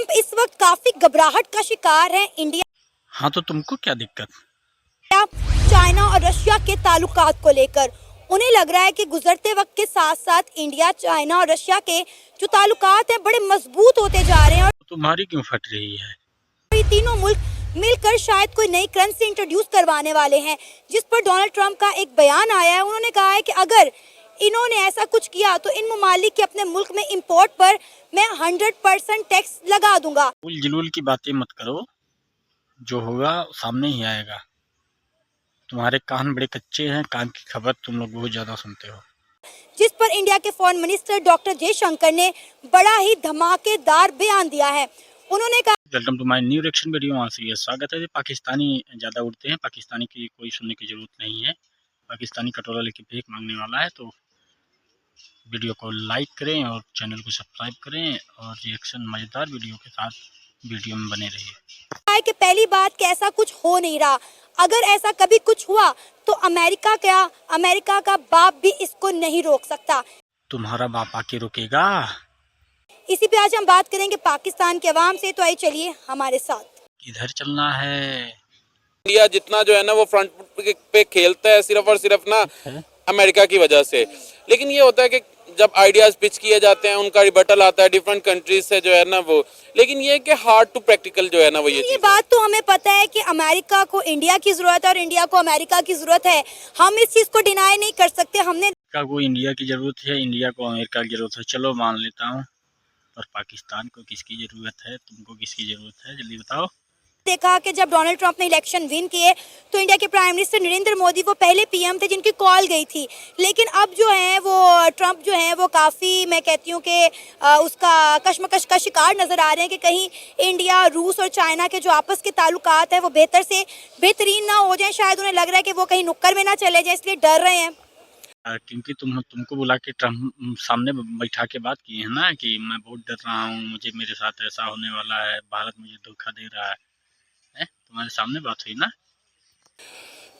Trump इस वक्त काफी घबराहट का शिकार है। इंडिया हाँ, तो तुमको क्या दिक्कत? चाइना और रशिया के ताल्लुकात को लेकर उन्हें लग रहा है कि गुजरते वक्त के साथ साथ इंडिया, चाइना और रशिया के जो ताल्लुकात हैं बड़े मजबूत होते जा रहे हैं और तुम्हारी क्यों फट रही है? ये तीनों मुल्क मिलकर शायद कोई नई करेंसी इंट्रोड्यूस करवाने वाले हैं, जिस पर डोनाल्ड ट्रंप का एक बयान आया है। उन्होंने कहा है कि अगर इन्होंने ऐसा कुछ किया तो इन ममालिक के अपने मुल्क में इंपोर्ट पर मैं 100% टैक्स लगा दूंगा। उल जलूल की बातें मत करो, जो होगा सामने ही आएगा। तुम्हारे कान बड़े कच्चे हैं, कान की खबर तुम लोग बहुत ज्यादा सुनते हो। जिस पर इंडिया के फॉरेन मिनिस्टर डॉक्टर जयशंकर ने बड़ा ही धमाकेदार बयान दिया है। उन्होंने कहा, welcome to my new reaction video. वहाँ से स्वागत है। पाकिस्तानी ज़्यादा उड़ते हैं, पाकिस्तानी की कोई सुनने की ज़रूरत नहीं है। पाकिस्तानी कटोरा लेके भीख मांगने वाला है। तो वीडियो को लाइक करें और चैनल को सब्सक्राइब करें और रिएक्शन मज़ेदार वीडियो के साथ वीडियो में बने रहिए। कि पहली बात कि ऐसा कुछ हो नहीं रहा। अगर ऐसा कभी कुछ हुआ तो अमेरिका का बाप भी इसको नहीं रोक सकता। तुम्हारा बाप आके रुकेगा? इसी पे आज हम बात करेंगे पाकिस्तान के अवाम से। तो आइए चलिए हमारे साथ। किधर चलना है? इंडिया जितना जो है ना वो फ्रंट पे खेलता है सिर्फ और सिर्फ ना अमेरिका की वजह से। लेकिन ये होता है कि जब आइडियाज पिच किए जाते हैं उनका रिबटल आता है डिफरेंट कंट्रीज से जो है ना वो, लेकिन ये कि हार्ड टू प्रैक्टिकल जो है ना वो ये बात तो हमें पता है कि अमेरिका को इंडिया की जरूरत है और इंडिया को अमेरिका की जरूरत है। हम इस चीज को डिनाई नहीं कर सकते। हमने को इंडिया की ज़रूरत है, इंडिया को अमेरिका की ज़रूरत है, चलो मान लेता हूँ। और पाकिस्तान को किसकी ज़रूरत है? तुमको किसकी ज़रूरत है? जल्दी बताओ। देखा कि जब डोनाल्ड ट्रंप ने इलेक्शन विन किए तो इंडिया के प्राइम मिनिस्टर नरेंद्र मोदी वो पहले पीएम थे जिनकी कॉल गई थी। लेकिन अब जो है वो ट्रंप जो है वो काफ़ी, मैं कहती हूँ कि उसका कशमकश का शिकार नज़र आ रहे हैं कि कहीं इंडिया, रूस और चाइना के जो आपस के ताल्लुकात है वो बेहतर से बेहतरीन ना हो जाए। शायद उन्हें लग रहा है कि वो कहीं नुक्कड़ में ना चले जाए, इसलिए डर रहे हैं। क्योंकि तुमको बुला के ट्रम्प सामने बैठा के बात की है ना कि मैं बहुत डर रहा हूँ, मुझे मेरे साथ ऐसा होने वाला है, भारत मुझे धोखा दे रहा है। तुम्हारे सामने बात हुई ना?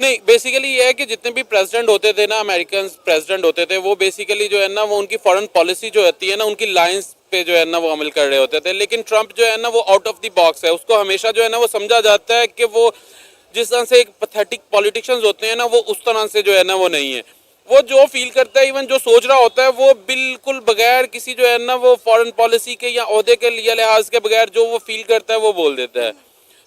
नहीं, बेसिकली ये है कि जितने भी प्रेसिडेंट होते थे ना, अमेरिकन प्रेसिडेंट होते थे, वो बेसिकली जो है ना वो उनकी फॉरेन पॉलिसी जो होती है ना उनकी लाइंस पे जो है ना वो अमल कर रहे होते थे। लेकिन ट्रंप जो है ना वो आउट ऑफ द बॉक्स है। उसको हमेशा जो है ना वो समझा जाता है कि वो जिस तरह से एक पैथेटिक पॉलिटिशियंस होते हैं ना वो उस तरह से जो है ना वो नहीं है। वो जो फील करता है, इवन जो सोच रहा होता है, वो बिल्कुल बगैर किसी जो है ना वो फॉरेन पॉलिसी के या ओहदे के लिए लिहाज के बगैर जो वो फील करता है वो बोल देता है।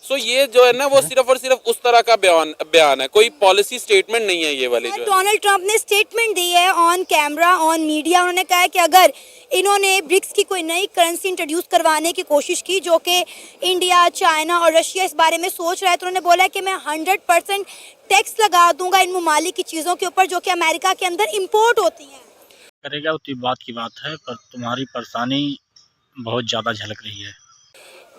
सो ये जो है ना वो सिर्फ और सिर्फ उस तरह का बयान है, कोई पॉलिसी स्टेटमेंट नहीं है ये वाली जो है। डोनाल्ड ट्रंप ने स्टेटमेंट दी है ऑन कैमरा, ऑन मीडिया। उन्होंने कहा है कि अगर इन्होंने ब्रिक्स की कोई नई करेंसी इंट्रोड्यूस करवाने की कोशिश की, जो कि इंडिया, चाइना और रशिया इस बारे में सोच रहा है, तो उन्होंने बोला है कि मैं 100% टैक्स लगा दूंगा इन ममालिक की चीज़ों के ऊपर जो कि अमेरिका के अंदर इम्पोर्ट होती हैं। करेगा उतनी बात की बात है, पर तुम्हारी परेशानी बहुत ज़्यादा झलक रही है।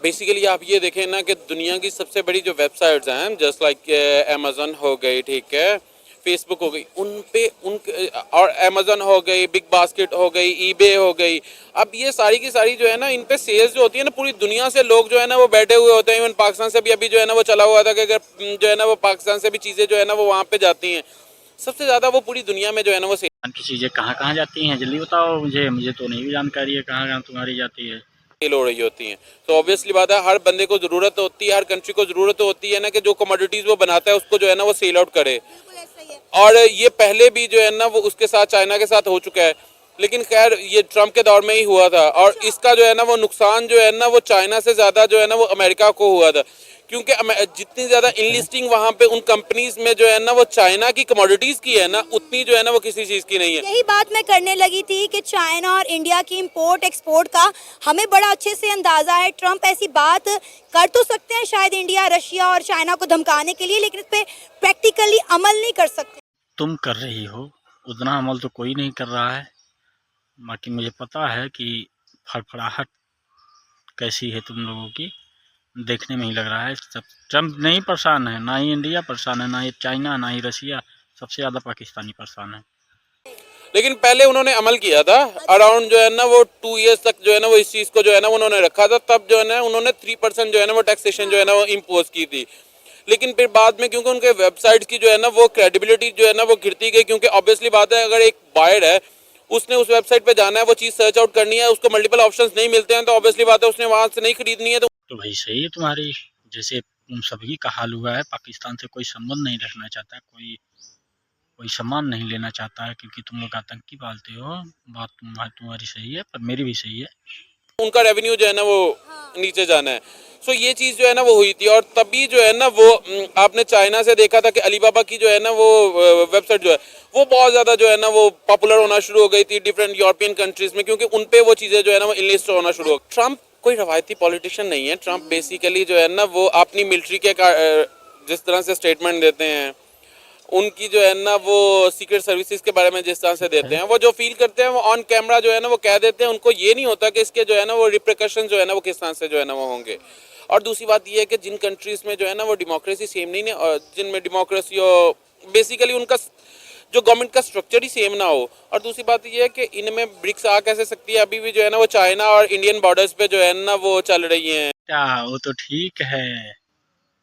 बेसिकली आप ये देखें ना कि दुनिया की सबसे बड़ी जो वेबसाइट्स हैं, जस्ट लाइक अमेजन हो गई, ठीक है, फेसबुक हो गई, उन पे और अमेजन हो गई, बिग बास्केट हो गई, ईबे हो गई, अब ये सारी की सारी जो है ना इन पे सेल्स जो होती है ना पूरी दुनिया से लोग जो है ना वो बैठे हुए होते हैं। इवन पाकिस्तान से भी अभी जो है ना वो चला हुआ था कि अगर जो है ना वो पाकिस्तान से भी चीज़ें जो है ना वो वहाँ पे जाती हैं। सबसे ज़्यादा वो पूरी दुनिया में जो है ना वो की चीज़ें कहाँ कहाँ जाती हैं? जल्दी बताओ मुझे तो नहीं भी जानकारी है कहाँ कहाँ तुम्हारी जाती है। सेल हो रही होती हैं। तो ऑब्वियसली बात है, हर बंदे को ज़रूरत होती है, हर कंट्री को ज़रूरत होती है ना कि जो कमोडिटीज़ वो बनाता है उसको जो है ना वो सेल आउट करे। और ये पहले भी जो है ना वो उसके साथ, चाइना के साथ हो चुका है। लेकिन खैर ये ट्रंप के दौर में ही हुआ था और इसका जो है ना वो नुकसान जो है ना वो चाइना से ज़्यादा जो है ना वो अमेरिका को हुआ था, क्योंकि जितनी ज़्यादा इनलिस्टिंग वहाँ पे उन कंपनीज में जो है ना वो चाइना की कमोडिटीज़ की है ना, उतनी जो है ना वो किसी चीज़ की नहीं है। यही बात मैं करने लगी थी कि चाइना और इंडिया की इंपोर्ट एक्सपोर्ट का हमें बड़ा अच्छे से अंदाज़ा है। ट्रंप ऐसी बात कर तो सकते हैं शायद इंडिया, रशिया और चाइना को धमकाने के लिए, लेकिन इस पर प्रैक्टिकली अमल नहीं कर सकते। तुम कर रही हो, उतना अमल तो कोई नहीं कर रहा है। बाकी मुझे पता है कि फड़फड़ाहट कैसी है तुम लोगों की, देखने में ही लग रहा है। सब ट्रंप नहीं परेशान है, ना ही इंडिया परेशान है, ना ही चाइना, ना ही रशिया, सबसे ज़्यादा पाकिस्तानी परेशान है। लेकिन पहले उन्होंने अमल किया था अराउंड जो है ना वो 2 ईयर्स तक जो है ना वो इस चीज़ को जो है ना उन्होंने रखा था। तब जो है ना उन्होंने 3% जो है ना वो टैक्सेशन जो है ना वो इम्पोज की थी। लेकिन फिर बाद में क्योंकि उनके वेबसाइट्स की जो है ना वो क्रेडिबिलिटी जो है ना वो गिरती गई, क्योंकि ऑब्वियसली बात है अगर एक बायर है उसने उस वेबसाइट पे जाना है, वो चीज़ सर्च आउट करनी है, उसको मल्टीपल ऑप्शंस नहीं मिलते हैं तो ऑब्वियसली बात है उसने वहाँ से नहीं खरीदनी है। तो भाई सही है तुम्हारी, जैसे तुम सभी का हाल हुआ है। पाकिस्तान से कोई संबंध नहीं रखना चाहता, कोई कोई सामान नहीं लेना चाहता है, क्योंकि तुम लोग आतंकी पालते हो। बात तुम्हारी सही है, पर मेरी भी सही है। उनका रेवेन्यू जो है ना वो नीचे जाना है। सो ये चीज़ जो है ना वो हुई थी, और तभी जो है ना वो आपने चाइना से देखा था कि अलीबाबा की जो है ना वो वेबसाइट जो है वो बहुत ज़्यादा जो है ना वो पॉपुलर होना शुरू हो गई थी डिफरेंट यूरोपियन कंट्रीज़ में, क्योंकि उन पे वो चीज़ें जो है ना वो इनलिस्ट होना शुरू हो। ट्रम्प कोई रवायती पॉलिटिशियन नहीं है। ट्रम्प बेसिकली जो है ना वो अपनी मिलिट्री के जिस तरह से स्टेटमेंट देते हैं, उनकी जो है ना वो सीक्रेट सर्विसेज के बारे में जिस तरह से देते हैं, वो जो फील करते हैं वो ऑन कैमरा जो है ना वो कह देते हैं। उनको ये नहीं होता कि इसके जो है ना वो रिप्रिकॉशन जो है ना वो किस तरह से जो है ना वो होंगे। और दूसरी बात ये है कि जिन कंट्रीज में जो है ना वो डेमोक्रेसी सेम नहीं है, और जिनमें डेमोक्रेसी हो बेसिकली उनका जो गवर्नमेंट का स्ट्रक्चर ही सेम ना हो। और दूसरी बात ये है कि इनमें ब्रिक्स आ कैसे सकती है, अभी भी जो है ना वो चाइना और इंडियन बॉर्डर्स पे जो है ना वो चल रही हैं। क्या वो तो ठीक है,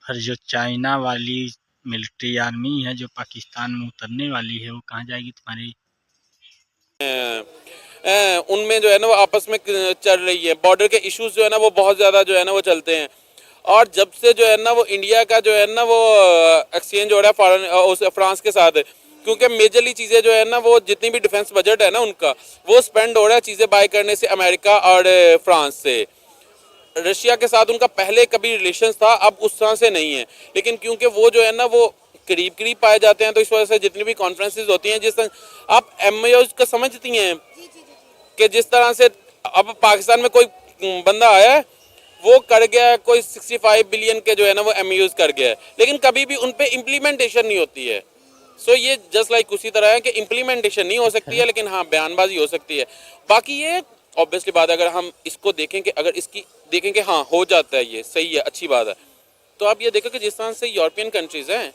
पर जो चाइना वाली मिलिट्री आर्मी है जो पाकिस्तान में उतरने वाली है, वो कहाँ जाएगी तुम्हारी? उनमें जो है ना वो आपस में चल रही है। बॉर्डर के इश्यूज जो है ना वो बहुत ज़्यादा जो है ना वो चलते हैं। और जब से जो है ना वो इंडिया का जो है ना वो एक्सचेंज हो रहा है फॉरेन फ्रांस के साथ, क्योंकि मेजरली चीज़ें जो है ना वो जितनी भी डिफेंस बजट है ना उनका वो स्पेंड हो रहा है चीज़ें बाय करने से अमेरिका और फ्रांस से। रशिया के साथ उनका पहले कभी रिलेशंस था, अब उस तरह से नहीं है, लेकिन क्योंकि वो जो है ना वो करीब करीब पाए जाते हैं तो इस वजह से जितनी भी कॉन्फ्रेंसेस होती हैं, जिस तरह आप MOU का समझती हैं कि जिस तरह से अब पाकिस्तान में कोई बंदा आया है वो कर गया है, कोई 65 बिलियन के जो है ना वो MOUs कर गया है, लेकिन कभी भी उन पे इम्प्लीमेंटेशन नहीं होती है। सो ये जस्ट लाइक उसी तरह है कि इम्प्लीमेंटेशन नहीं हो सकती है, लेकिन हाँ बयानबाजी हो सकती है। बाकी ये ऑब्वियसली बात है, अगर हम इसको देखें कि अगर इसकी देखें कि हाँ हो जाता है, ये सही है, अच्छी बात है, तो आप ये देखो कि जिस तरह से यूरोपियन कंट्रीज़ हैं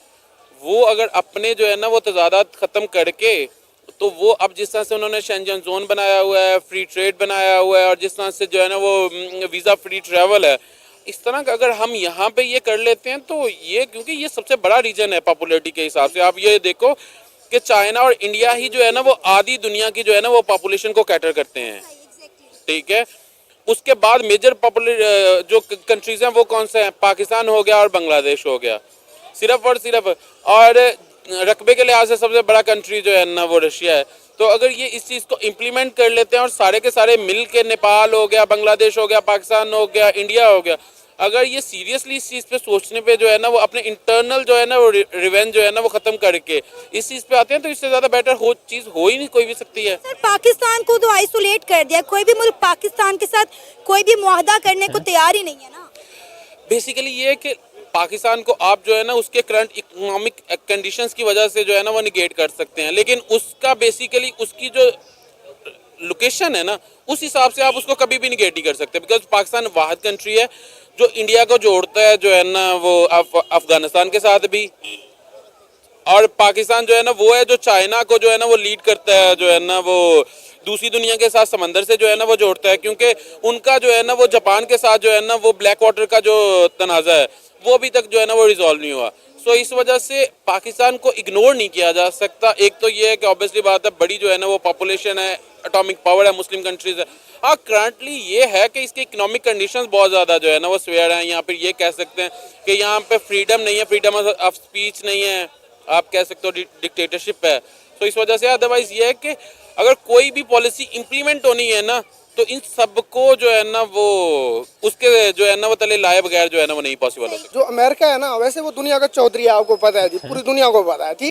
वो अगर अपने जो है ना वो तजादात ख़त्म करके, तो वो अब जिस तरह से उन्होंने शेंजन जोन बनाया हुआ है, फ्री ट्रेड बनाया हुआ है, और जिस तरह से जो है ना वो वीज़ा फ्री ट्रैवल है, इस तरह का अगर हम यहाँ पे ये कर लेते हैं तो ये, क्योंकि ये सबसे बड़ा रीजन है पॉपुलैरिटी के हिसाब से। आप ये देखो कि चाइना और इंडिया ही जो है ना वो आधी दुनिया की जो है ना वो पॉपुलेशन को कैटर करते हैं, ठीक है। उसके बाद मेजर पॉपुलर जो कंट्रीज हैं वो कौन से हैं? पाकिस्तान हो गया और बांग्लादेश हो गया, सिर्फ और सिर्फ। और रकबे के लिहाज से सबसे बड़ा कंट्री जो है ना वो रशिया है। तो अगर ये इस चीज़ को इम्प्लीमेंट कर लेते हैं और सारे के सारे मिल के, नेपाल हो गया, बांग्लादेश हो गया, पाकिस्तान हो गया, इंडिया हो गया, अगर ये सीरियसली इस चीज़ पे सोचने पे जो है ना वो अपने इंटरनल जो है ना वो रिवेंज जो है ना वो ख़त्म करके इस चीज़ पे आते हैं, तो इससे ज़्यादा बेटर चीज़ हो ही नहीं कोई भी सकती है। सर पाकिस्तान को तो आइसोलेट कर दिया, कोई भी मुल्क पाकिस्तान के साथ कोई भी मुआहदा करने को तैयार ही नहीं है ना। बेसिकली ये है कि पाकिस्तान को आप जो है ना उसके करंट इकोनॉमिक कंडीशंस की वजह से जो है ना वो निगेट कर सकते हैं, लेकिन उसका बेसिकली उसकी जो लोकेशन है ना उस हिसाब से आप उसको कभी भी निगेट नहीं कर सकते, बिकॉज पाकिस्तान वाहिद कंट्री है जो इंडिया को जोड़ता है जो है ना वो अफगानिस्तान के साथ भी, और पाकिस्तान जो है ना वो है जो चाइना को जो है ना वो लीड करता है, जो है ना वो दूसरी दुनिया के साथ समंदर से जो है ना वो जोड़ता है, क्योंकि उनका जो है ना वो जापान के साथ जो है ना वो ब्लैक वाटर का जो तनाज़ा है वो अभी तक जो है ना वो रिजॉल्व नहीं हुआ। सो इस वजह से पाकिस्तान को इग्नोर नहीं किया जा सकता। एक तो ये है कि ऑब्वियसली बात है बड़ी जो है ना वो पॉपुलेशन है, एटॉमिक पावर है, मुस्लिम कंट्रीज है। हाँ करंटली ये है कि इसके इकोनॉमिक कंडीशंस बहुत ज़्यादा जो है ना वो स्वेयर हैं, या फिर ये कह सकते हैं कि यहाँ पे फ्रीडम नहीं है, फ्रीडम ऑफ स्पीच नहीं है, आप कह सकते हो डिक्टेटरशिप है। तो इस वजह से अदरवाइज ये है कि अगर कोई भी पॉलिसी इम्प्लीमेंट होनी है ना तो इन सबको जो है ना वो उसके जो है ना वो तले लाए बगैर जो है ना वो नहीं पॉसिबल हो सकता। जो अमेरिका है ना वैसे वो दुनिया का चौधरी है, आपको पता है जी, पूरी दुनिया को पता है।